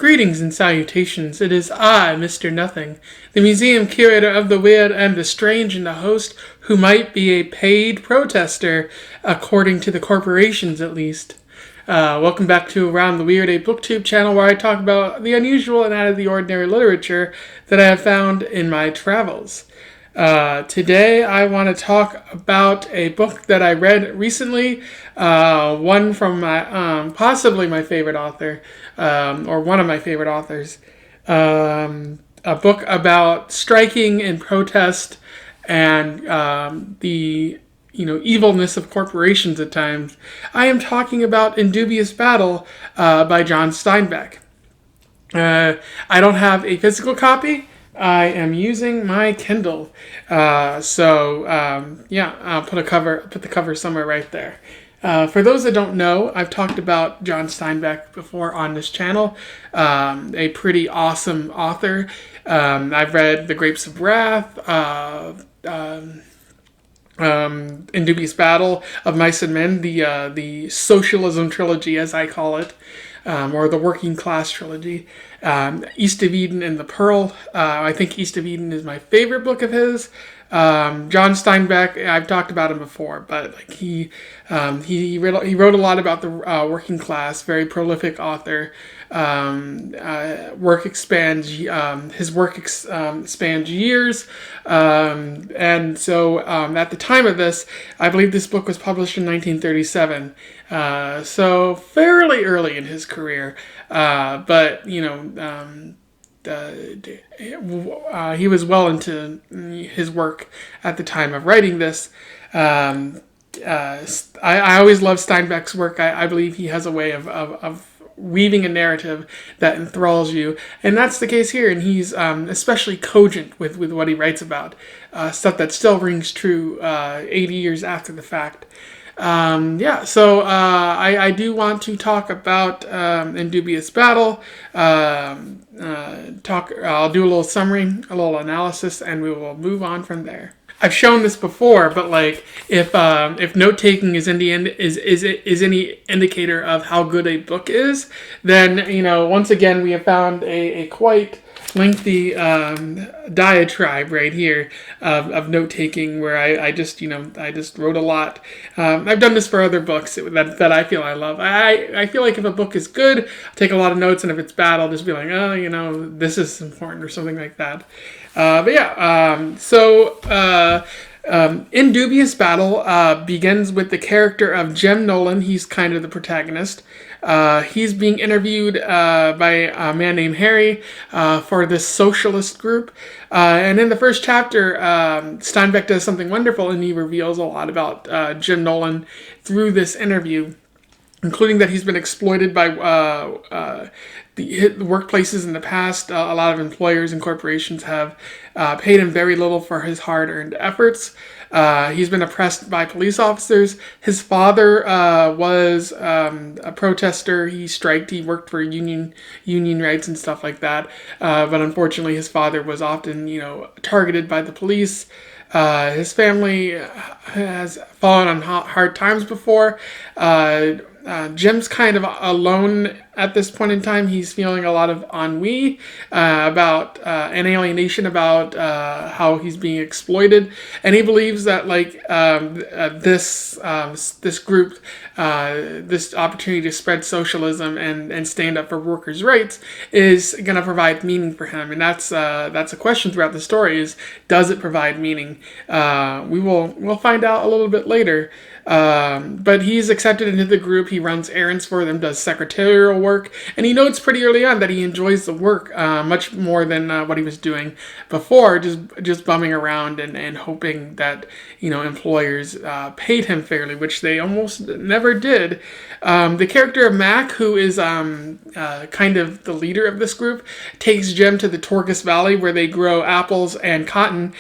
Greetings and salutations. It is I, Mr. Nothing, the museum curator of the weird and the strange, and the host who might be a paid protester, according to the corporations at least. Welcome back to Around the Weird, a booktube channel where I talk about the unusual and out of the ordinary literature that I have found in my travels. Today I want to talk about a book that I read recently, one from my possibly my favorite author, or one of my favorite authors. A book about striking and protest and the evilness of corporations at times. I am talking about In Dubious Battle by John Steinbeck. I don't have a physical copy. I am using my Kindle, I'll put the cover somewhere right there. For those that don't know, I've talked about John Steinbeck before on this channel. A pretty awesome author. I've read The Grapes of Wrath, In Dubious Battle of Mice and Men, the socialism trilogy, as I call it. Or the Working Class trilogy, East of Eden and The Pearl. I think East of Eden is my favorite book of his. John Steinbeck, I've talked about him before, but like he wrote a lot about the working class. Very prolific author. His work expands years, and so at the time of this, I believe this book was published in 1937. So fairly early in his career, but he was well into his work at the time of writing this. I always love Steinbeck's work. I believe he has a way of weaving a narrative that enthralls you, and that's the case here. And he's especially cogent with what he writes about, stuff that still rings true 80 years after the fact. I do want to talk about In Dubious Battle. I'll do a little summary, a little analysis, and we will move on from there. I've shown this before, but like if note taking is any indicator of how good a book is, then once again we have found a quite lengthy diatribe right here of note taking, where I just wrote a lot. I've done this for other books that I feel I love. I feel like if a book is good, I'll take a lot of notes, and if it's bad, I'll just be like, this is important or something like that. In Dubious Battle begins with the character of Jem Nolan. He's kind of the protagonist. He's being interviewed by a man named Harry for this socialist group. And in the first chapter, Steinbeck does something wonderful, and he reveals a lot about Jem Nolan through this interview, including that he's been exploited by the workplaces in the past. A lot of employers and corporations have paid him very little for his hard-earned efforts. He's been oppressed by police officers. His father was a protester. He striked. He worked for union rights and stuff like that. But unfortunately, his father was often, targeted by the police. His family has fallen on hard times before. Jim's kind of alone at this point in time. He's feeling a lot of ennui about an alienation about how he's being exploited, and he believes that this group, this opportunity to spread socialism and stand up for workers' rights is going to provide meaning for him. And that's a question throughout the story: is does it provide meaning? We'll find out a little bit later. But he's accepted into the group. He runs errands for them, does secretarial work, and he notes pretty early on that he enjoys the work much more than what he was doing before, just bumming around and hoping that employers paid him fairly, which they almost never did. The character of Mac, who is kind of the leader of this group, takes Jem to the Torgus Valley where they grow apples and cotton.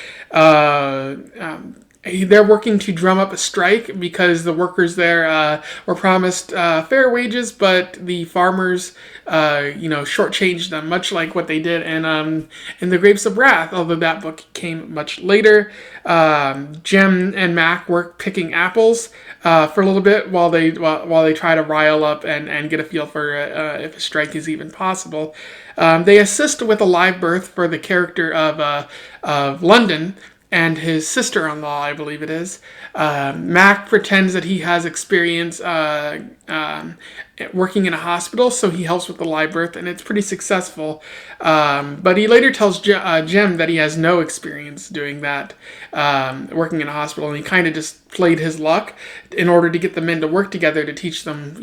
they're working to drum up a strike because the workers there were promised fair wages, but the farmers, shortchanged them, much like what they did in The Grapes of Wrath, although that book came much later. Jem and Mac work picking apples for a little bit while they try to rile up and get a feel for if a strike is even possible. They assist with a live birth for the character of London and his sister-in-law, I believe it is. Mac pretends that he has experience working in a hospital, so he helps with the live birth, and it's pretty successful. But he later tells Jem that he has no experience doing that, working in a hospital, and he kind of just played his luck in order to get the men to work together to teach them,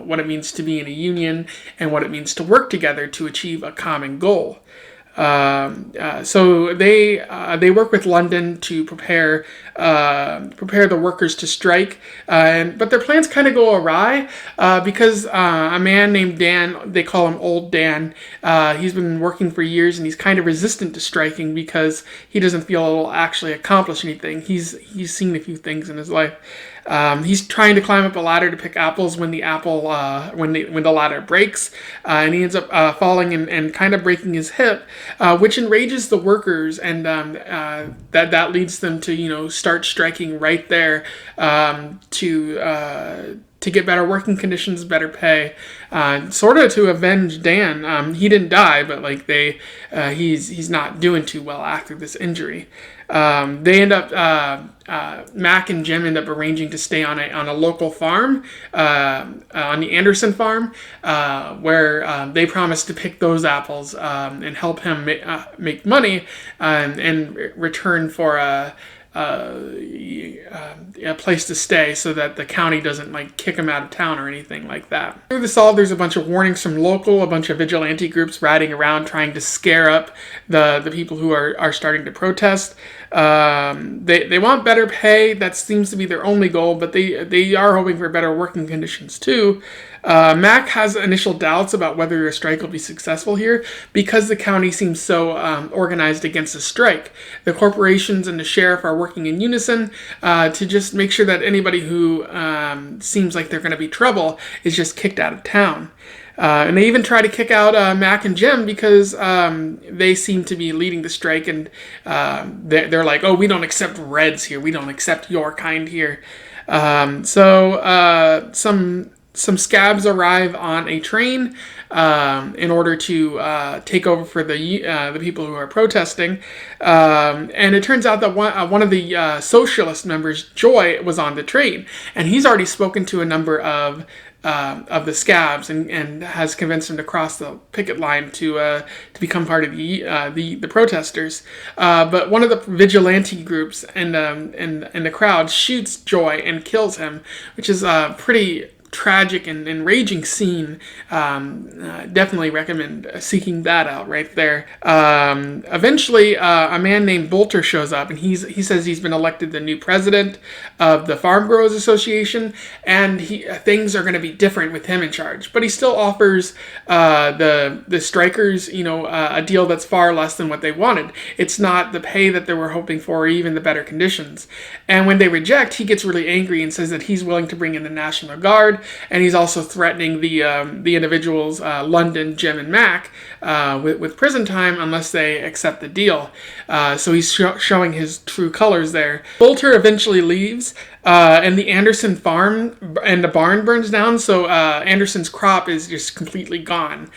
what it means to be in a union and what it means to work together to achieve a common goal. So they work with London to prepare the workers to strike, but their plans kind of go awry because a man named Dan, they call him Old Dan, he's been working for years and he's kind of resistant to striking because he doesn't feel it'll actually accomplish anything. He's seen a few things in his life. He's trying to climb up a ladder to pick apples when the ladder breaks, and he ends up falling and kind of breaking his hip, which enrages the workers, and that leads them to start striking right there to get better working conditions, better pay, sort of to avenge Dan. He didn't die, but he's not doing too well after this injury. They end up Mac and Jim end up arranging to stay on a local farm, on the Anderson farm, where they promise to pick those apples and help him make money in return for a place to stay, so that the county doesn't kick him out of town or anything like that. Through this all, there's a bunch of warnings from a bunch of vigilante groups riding around trying to scare up the people who are starting to protest. They want better pay. That seems to be their only goal, but they are hoping for better working conditions too. Mac has initial doubts about whether a strike will be successful here because the county seems so organized against a strike. The corporations and the sheriff are working in unison to just make sure that anybody who seems like they're going to be trouble is just kicked out of town. And they even try to kick out Mac and Jim because they seem to be leading the strike, and they're like, oh, we don't accept Reds here. We don't accept your kind here. So some scabs arrive on a train in order to take over for the people who are protesting. And it turns out that one of the socialist members, Joy, was on the train, and he's already spoken to a number of the scabs and has convinced them to cross the picket line to become part of the protesters. But one of the vigilante groups and the crowd shoots Joy and kills him, which is a pretty tragic and enraging scene. Definitely recommend seeking that out right there. Eventually, a man named Bolter shows up, and he says he's been elected the new president of the Farm Growers Association, and things are going to be different with him in charge. But he still offers the strikers, a deal that's far less than what they wanted. It's not the pay that they were hoping for, or even the better conditions. And when they reject, he gets really angry and says that he's willing to bring in the National Guard. And he's also threatening the individuals, London, Jim, and Mac, with prison time unless they accept the deal. So he's showing his true colors there. Bolter eventually leaves, and the Anderson farm and the barn burns down. So Anderson's crop is just completely gone,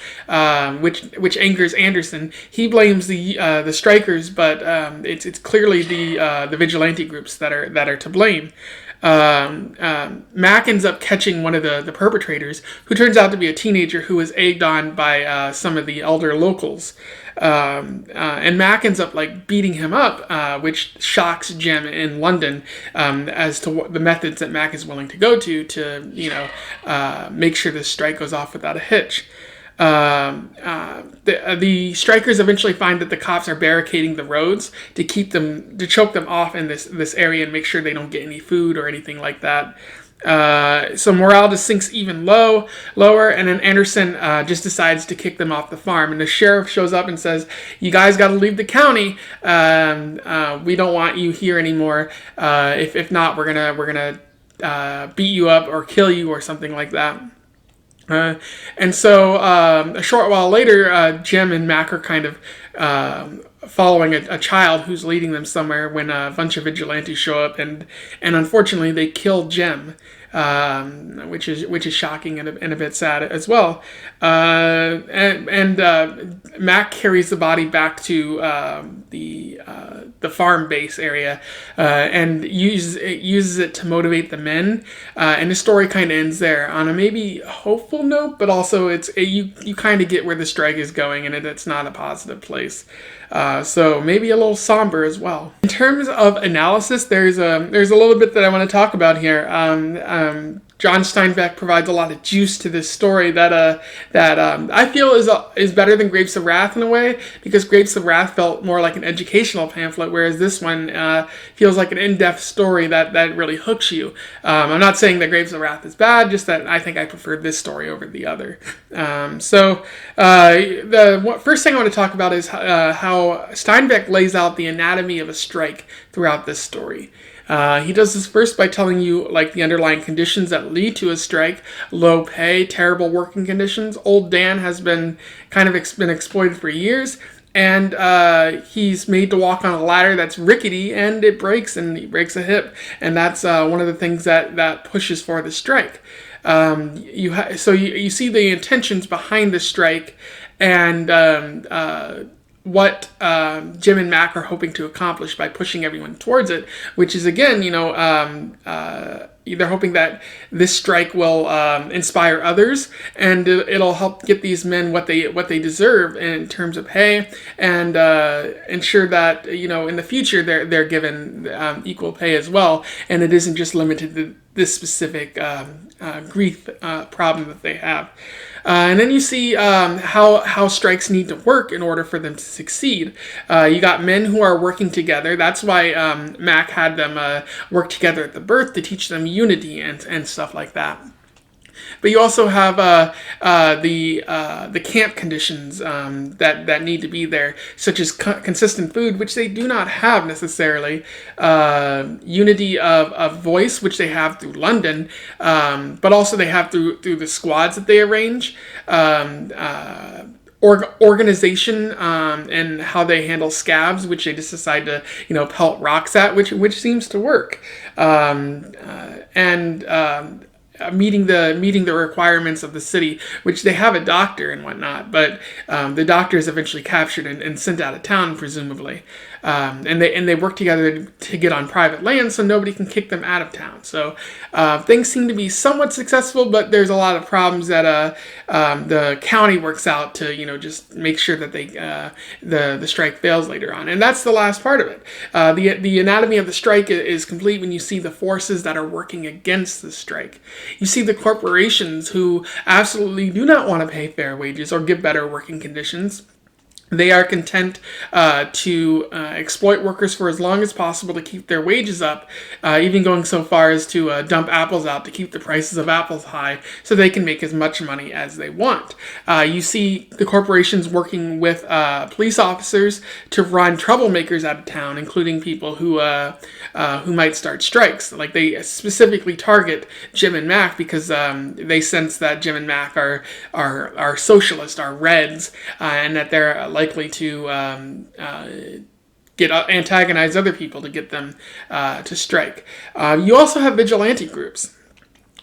which angers Anderson. He blames the strikers, but it's clearly the vigilante groups that are to blame. Mac ends up catching one of the perpetrators, who turns out to be a teenager who was egged on by some of the elder locals. And Mac ends up beating him up, which shocks Jim in London as to the methods that Mac is willing to go to make sure this strike goes off without a hitch. The strikers eventually find that the cops are barricading the roads to choke them off in this area and make sure they don't get any food or anything like that. So morale just sinks even lower, and then Anderson just decides to kick them off the farm. And the sheriff shows up and says, "You guys got to leave the county. We don't want you here anymore. If not, we're gonna beat you up or kill you or something like that." And so a short while later, Jim and Mac are kind of following a child who's leading them somewhere when a bunch of vigilantes show up, and unfortunately they kill Jim, which is shocking and a bit sad as well. And Mac carries the body back to the farm base area and uses it to motivate the men. And the story kind of ends there on a maybe hopeful note, but also you kind of get where the strike is going, and it's not a positive place. So maybe a little somber as well. In terms of analysis, there's a little bit that I want to talk about here. John Steinbeck provides a lot of juice to this story that I feel is better than Grapes of Wrath in a way, because Grapes of Wrath felt more like an educational pamphlet, whereas this one feels like an in-depth story that really hooks you. I'm not saying that Grapes of Wrath is bad, just that I think I preferred this story over the other. So the first thing I want to talk about is how Steinbeck lays out the anatomy of a strike throughout this story. He does this first by telling you like the underlying conditions that lead to a strike: low pay, terrible working conditions. Old Dan has been been exploited for years, and he's made to walk on a ladder that's rickety and it breaks, and he breaks a hip, and that's one of the things that pushes for the strike. So you see the intentions behind the strike, and what Jim and Mac are hoping to accomplish by pushing everyone towards it, which is again, they're hoping that this strike will inspire others, and it'll help get these men what they deserve in terms of pay, and ensure that in the future they're given equal pay as well, and it isn't just limited to this specific grief problem that they have. And then you see how strikes need to work in order for them to succeed. You got men who are working together. That's why Mac had them work together at the birth to teach them unity and stuff like that. But you also have the camp conditions that need to be there, such as consistent food, which they do not have necessarily. Unity of voice, which they have through London, but also they have through the squads that they arrange. Organization and how they handle scabs, which they just decide to pelt rocks at, which seems to work. Meeting the requirements of the city, which they have a doctor and whatnot, but the doctor is eventually captured and sent out of town, presumably. And they work together to get on private land so nobody can kick them out of town. So things seem to be somewhat successful, but there's a lot of problems that the county works out to just make sure that the strike fails later on. And that's the last part of it. The anatomy of the strike is complete when you see the forces that are working against the strike. You see the corporations who absolutely do not want to pay fair wages or give better working conditions. They are content to exploit workers for as long as possible to keep their wages up, even going so far as to dump apples out to keep the prices of apples high so they can make as much money as they want. You see the corporations working with police officers to run troublemakers out of town, including people who might start strikes. Like they specifically target Jim and Mac because they sense that Jim and Mac are socialists, are Reds, and that they're likely to antagonize other people to get them to strike. You also have vigilante groups,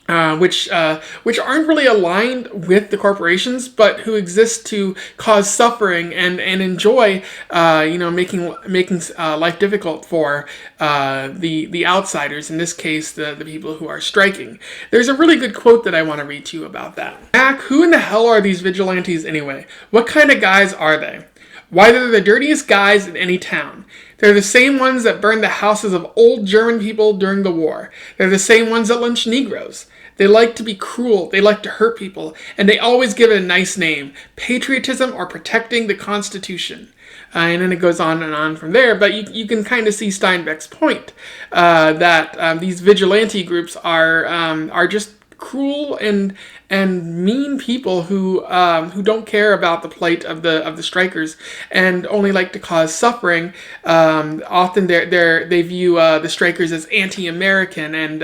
which aren't really aligned with the corporations, but who exist to cause suffering and enjoy, making life difficult for the outsiders. In this case, the people who are striking. There's a really good quote that I want to read to you about that. Mac, who in the hell are these vigilantes anyway? What kind of guys are they? Why, they're the dirtiest guys in any town. They're the same ones that burned the houses of old German people during the war. They're the same ones that lynch Negroes. They like to be cruel, they like to hurt people, and they always give it a nice name: patriotism or protecting the Constitution. And then it goes on and on from there. But you can kind of see Steinbeck's point that these vigilante groups are just cruel and mean people who don't care about the plight of the strikers and only like to cause suffering. Often they view the strikers as anti-American and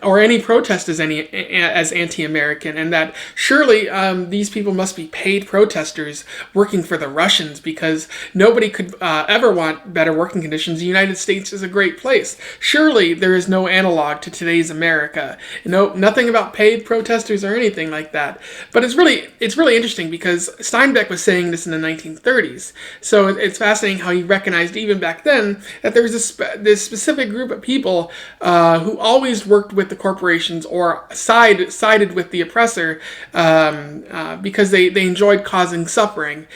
or any protest as anti-American, and that surely these people must be paid protesters working for the Russians, because nobody could ever want better working conditions. The United States is a great place. Surely there is no analog to today's America. Nothing about paid protesters or anything like that. But it's really interesting, because Steinbeck was saying this in the 1930s. So it's fascinating how he recognized even back then that there was this specific group of people who always worked with the corporations or sided with the oppressor because they enjoyed causing suffering.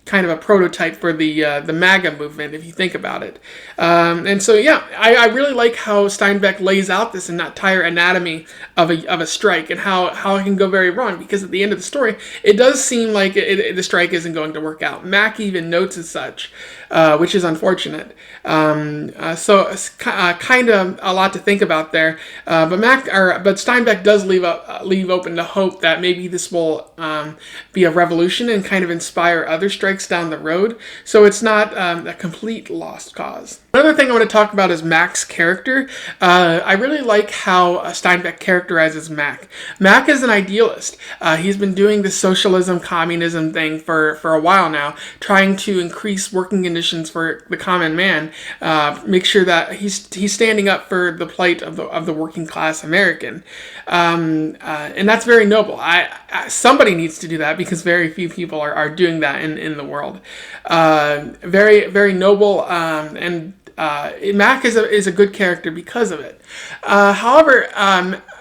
Kind of a prototype for the MAGA movement, if you think about it. And so, yeah, I really like how Steinbeck lays out this entire anatomy of a strike and how it can go very wrong, because at the end of the story, it does seem like the strike isn't going to work out. Mac even notes as such, which is unfortunate. So it's kind of a lot to think about there. But Steinbeck does leave open the hope that maybe this will be a revolution and kind of inspire other strikes down the road. So it's not a complete lost cause. Another thing I want to talk about is Mac's character. I really like how Steinbeck characterizes Mac. Mac is an idealist. He's been doing the socialism, communism thing for a while now, trying to increase working conditions for the common man, make sure that he's standing up for the plight of the working class American. And that's very noble. Somebody needs to do that, because very few people are doing that in the world. Very, very noble, and Mac is a good character because of it. However,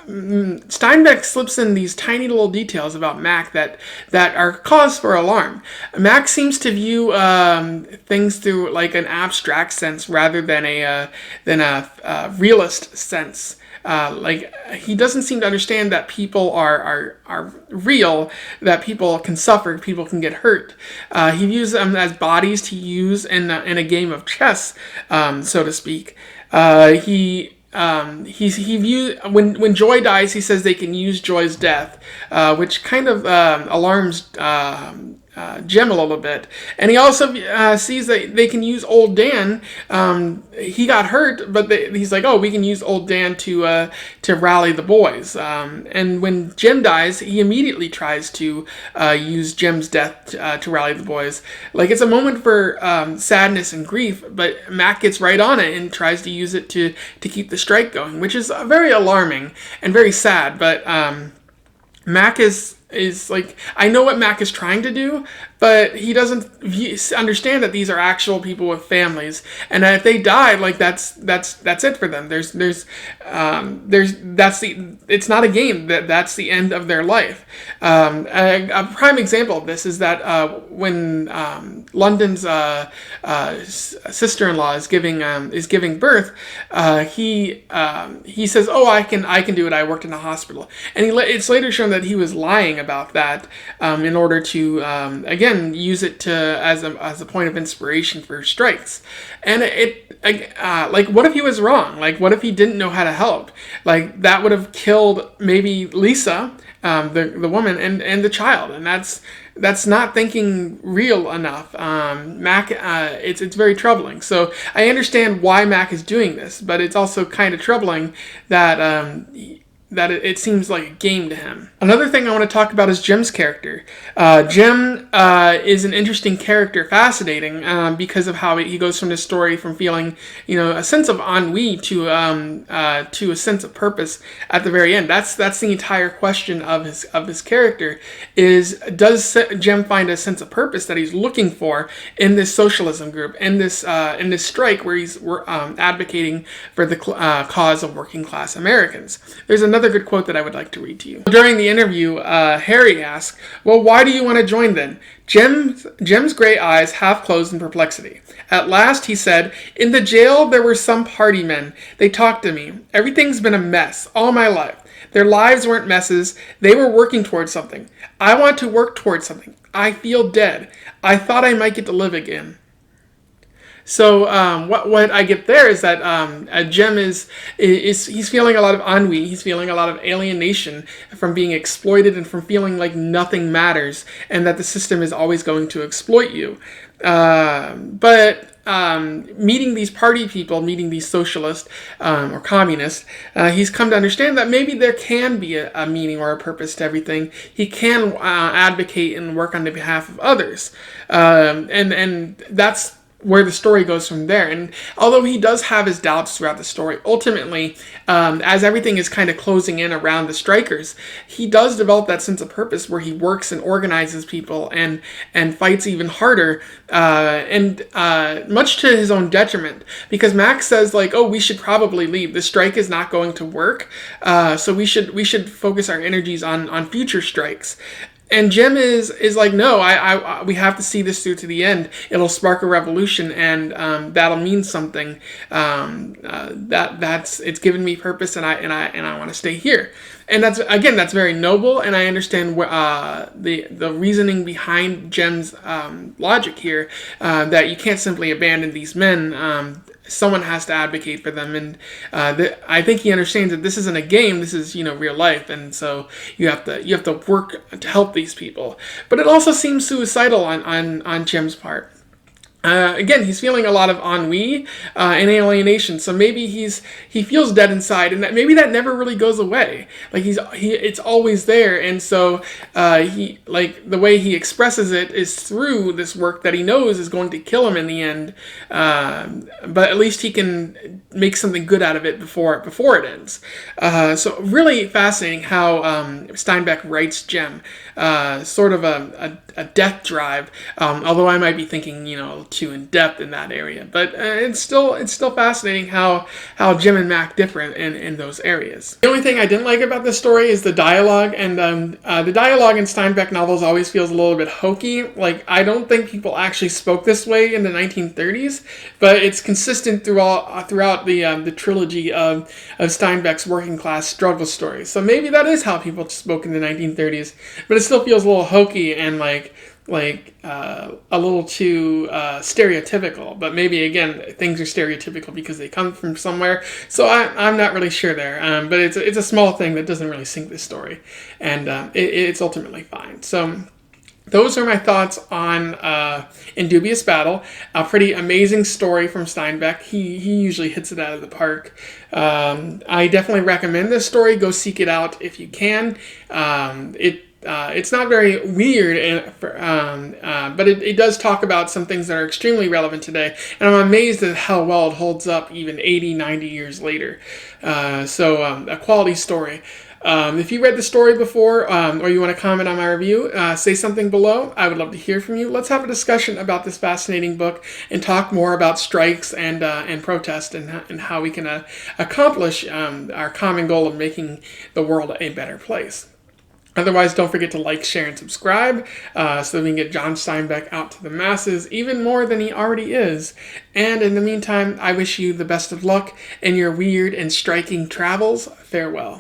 Steinbeck slips in these tiny little details about Mac that are cause for alarm. Mac seems to view things through like an abstract sense rather than a realist sense. Like, he doesn't seem to understand that people are real, that people can suffer, people can get hurt. He views them as bodies to use in a game of chess, so to speak. He views when Joy dies, he says they can use Joy's death, which kind of alarms Jim a little bit. And he also sees that they can use old Dan. He got hurt, but he's like, oh, we can use old Dan to rally the boys. And when Jim dies, he immediately tries to use Jim's death to rally the boys. Like, it's a moment for sadness and grief, but Mac gets right on it and tries to use it to keep the strike going, which is very alarming and very sad. But Mac is like, I know what Mac is trying to do, but he doesn't understand that these are actual people with families, and that if they die, like that's it for them. It's not a game. That's the end of their life. A prime example of this is that when London's sister-in-law is giving birth, he says, "Oh, I can do it. I worked in a hospital," and it's later shown that he was lying about that in order to again use it as a point of inspiration for strikes. And like, what if he was wrong? Like, what if he didn't know how to help? Like, that would have killed maybe Lisa, the woman, and the child, and that's not thinking real enough. Mac, it's very troubling. So I understand why Mac is doing this, but it's also kind of troubling that it seems like a game to him. Another thing I want to talk about is Jim's character. Jim is an interesting character, fascinating, because of how he goes from this story from feeling, a sense of ennui to a sense of purpose at the very end. That's the entire question of his character. Does Jim find a sense of purpose that he's looking for in this socialism group, in this strike where he's advocating for the cause of working class Americans? There's another good quote that I would like to read to you. During the interview, Harry asked, "Well, why do you want to join then?" Jim's gray eyes half closed in perplexity. At last, he said, "In the jail, there were some party men. They talked to me. Everything's been a mess all my life. Their lives weren't messes. They were working towards something. I want to work towards something. I feel dead. I thought I might get to live again. So what I get there is that Jem is he's feeling a lot of ennui. He's feeling a lot of alienation from being exploited and from feeling like nothing matters and that the system is always going to exploit you. But meeting these party people, meeting these socialists or communists, he's come to understand that maybe there can be a meaning or a purpose to everything. He can advocate and work on the behalf of others, and that's where the story goes from there. And although he does have his doubts throughout the story, ultimately, as everything is kind of closing in around the strikers, he does develop that sense of purpose where he works and organizes people and fights even harder, and much to his own detriment. Because Max says like, "Oh, we should probably leave. The strike is not going to work, so we should focus our energies on future strikes." And Jem is like, no, we have to see this through to the end. It'll spark a revolution, and that'll mean something. It's given me purpose, and I want to stay here. And that's very noble, and I understand the reasoning behind Jem's logic here, that you can't simply abandon these men. Someone has to advocate for them, and I think he understands that this isn't a game. This is real life, and so you have to work to help these people. But it also seems suicidal on Jim's part. Again, he's feeling a lot of ennui and alienation, so maybe he feels dead inside, and maybe that never really goes away. Like it's always there, and so he, like, the way he expresses it is through this work that he knows is going to kill him in the end. But at least he can make something good out of it before it ends. So really fascinating how Steinbeck writes Jem, sort of a death drive. Although I might be thinking too in depth in that area, but it's still fascinating how Jem and Mac differ in those areas. The only thing I didn't like about this story is the dialogue, and the dialogue in Steinbeck novels always feels a little bit hokey. Like, I don't think people actually spoke this way in the 1930s, but it's consistent throughout the trilogy of Steinbeck's working class struggle stories. So maybe that is how people spoke in the 1930s, but it still feels a little hokey and like a little too stereotypical. But maybe again, things are stereotypical because they come from somewhere. So I'm not really sure there. But it's a small thing that doesn't really sink this story, and it's ultimately fine. So those are my thoughts on In Dubious Battle. A pretty amazing story from Steinbeck. He usually hits it out of the park. I definitely recommend this story. Go seek it out if you can. It's not very weird, but it does talk about some things that are extremely relevant today, and I'm amazed at how well it holds up even 80, 90 years later. So a quality story. If you read the story before, or you want to comment on my review, say something below. I would love to hear from you. Let's have a discussion about this fascinating book and talk more about strikes and protest and how we can accomplish our common goal of making the world a better place. Otherwise, don't forget to like, share, and subscribe so that we can get John Steinbeck out to the masses even more than he already is. And in the meantime, I wish you the best of luck in your weird and striking travels. Farewell.